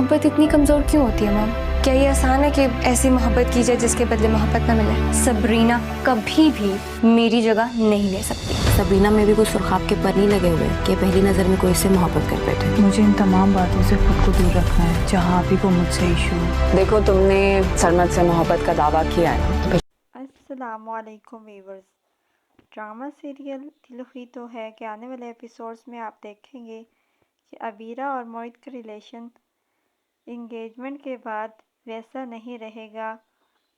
मोहब्बत इतनी कमज़ोर क्यों होती है मैम? क्या ये आसान है कि ऐसी मोहब्बत की जाए जिसके बदले मोहब्बत ना मिले? सबरीना कभी भी मेरी जगह नहीं ले सकती। सबरीना में भी कोई सुर्खाब के पर नहीं लगे हुए कि पहली नज़र में कोई इससे मोहब्बत कर बैठे। मुझे इन तमाम बातों से खुद को दूर रखना है, जहाँ भी को मुझसे इशू। देखो, तुमने सरमद से मोहब्बत का दावा किया है। अस्सलामुअलैकुम व्यूअर्स। ड्रामा सीरियल दिल ही तो है के आने वाले एपिसोड्स में आप देखेंगे कि अबीरा और मोहित का रिलेशन इंगेजमेंट के बाद वैसा नहीं रहेगा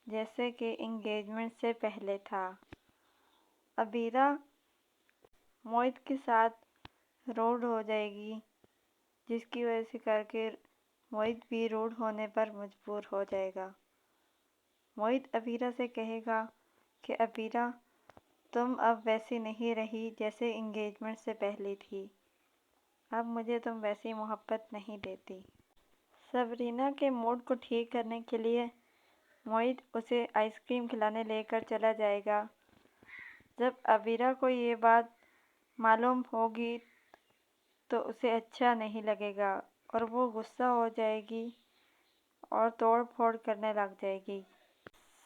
जैसे कि इंगेजमेंट से पहले था। अबीरा मोहित के साथ रूड हो जाएगी, जिसकी वजह से करके मोहित भी रूड होने पर मजबूर हो जाएगा। मोहित अबीरा से कहेगा कि अबीरा, तुम अब वैसी नहीं रही जैसे इंगेजमेंट से पहले थी। अब मुझे तुम वैसी मोहब्बत नहीं देती। सबरीना के मूड को ठीक करने के लिए मोहित उसे आइसक्रीम खिलाने लेकर चला जाएगा। जब अबीरा को ये बात मालूम होगी तो उसे अच्छा नहीं लगेगा और वो गुस्सा हो जाएगी और तोड़ फोड़ करने लग जाएगी।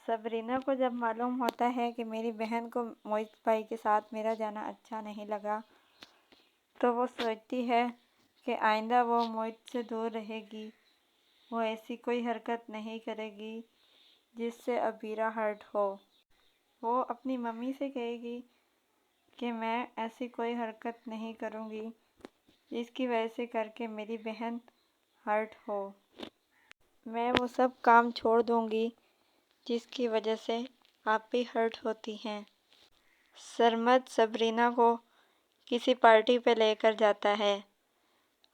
सबरीना को जब मालूम होता है कि मेरी बहन को मोहित भाई के साथ मेरा जाना अच्छा नहीं लगा, तो वो सोचती है कि आइंदा वो मोहित से दूर रहेगी। वो ऐसी कोई हरकत नहीं करेगी जिससे अबीरा हर्ट हो। वो अपनी मम्मी से कहेगी कि मैं ऐसी कोई हरकत नहीं करूँगी जिसकी वजह से करके मेरी बहन हर्ट हो। मैं वो सब काम छोड़ दूँगी जिसकी वजह से आप भी हर्ट होती हैं। सरमद सबरीना को किसी पार्टी पे लेकर जाता है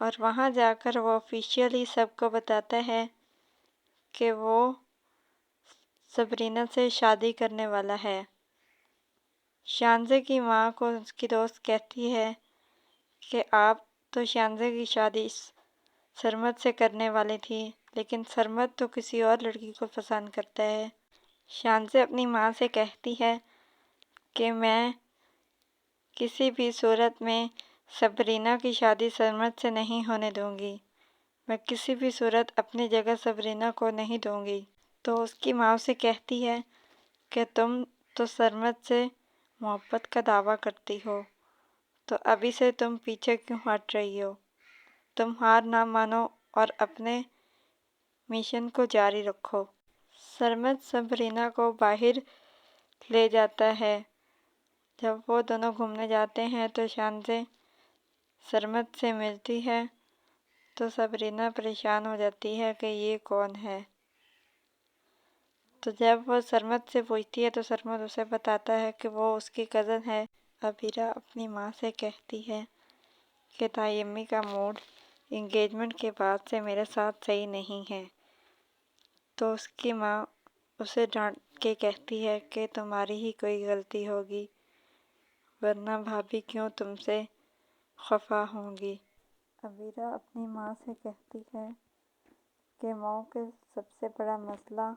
और वहाँ जाकर वो ऑफिशियली सबको बताता है कि वो सबरीना से शादी करने वाला है। शानज़े की माँ को उसकी दोस्त कहती है कि आप तो शानज़े की शादी सरमद से करने वाली थी, लेकिन सरमद तो किसी और लड़की को पसंद करता है। शानज़े अपनी माँ से कहती है कि मैं किसी भी सूरत में सबरीना की शादी सरमद से नहीं होने दूंगी। मैं किसी भी सूरत अपनी जगह सबरीना को नहीं दूंगी। तो उसकी माँ उसे कहती है कि तुम तो सरमद से मोहब्बत का दावा करती हो, तो अभी से तुम पीछे क्यों हट रही हो? तुम हार ना मानो और अपने मिशन को जारी रखो। सरमद सबरीना को बाहर ले जाता है। जब वो दोनों घूमने जाते हैं तो शानज़े सरमद से मिलती है, तो सबरीना परेशान हो जाती है कि ये कौन है। तो जब वो सरमद से पूछती है तो सरमद उसे बताता है कि वो उसकी कज़न है। अबीरा अपनी माँ से कहती है कि ताई अम्मी का मूड इंगेजमेंट के बाद से मेरे साथ सही नहीं है। तो उसकी माँ उसे डांट के कहती है कि तुम्हारी ही कोई गलती होगी, वरना भाभी क्यों तुमसे खफा होंगी। अबीरा अपनी माँ से कहती है कि माँ के सबसे बड़ा मसला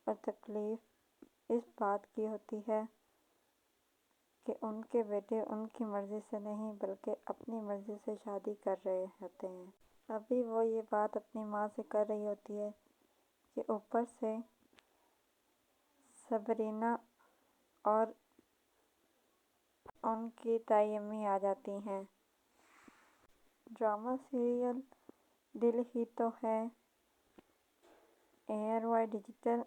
और तकलीफ़ इस बात की होती है कि उनके बेटे उनकी मर्ज़ी से नहीं बल्कि अपनी मर्ज़ी से शादी कर रहे होते हैं। अभी वो ये बात अपनी माँ से कर रही होती है कि ऊपर से सबरीना और उनकी ताई अम्मी आ जाती हैं। ड्रामा सीरियल दिल ही तो है ARY डिजिटल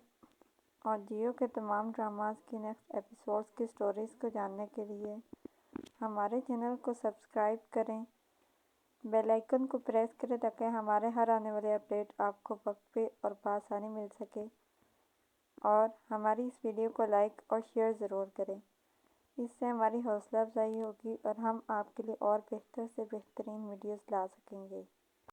और जियो के तमाम ड्रामास की नेक्स्ट एपिसोड्स की स्टोरीज़ को जानने के लिए हमारे चैनल को सब्सक्राइब करें, बेल आइकन को प्रेस करें ताकि हमारे हर आने वाले अपडेट आपको वक्त पे और बआसानी मिल सके। और हमारी इस वीडियो को लाइक और शेयर ज़रूर करें। इससे हमारी हौसला अफजाई होगी और हम आपके लिए और बेहतर से बेहतरीन वीडियोस ला सकेंगे।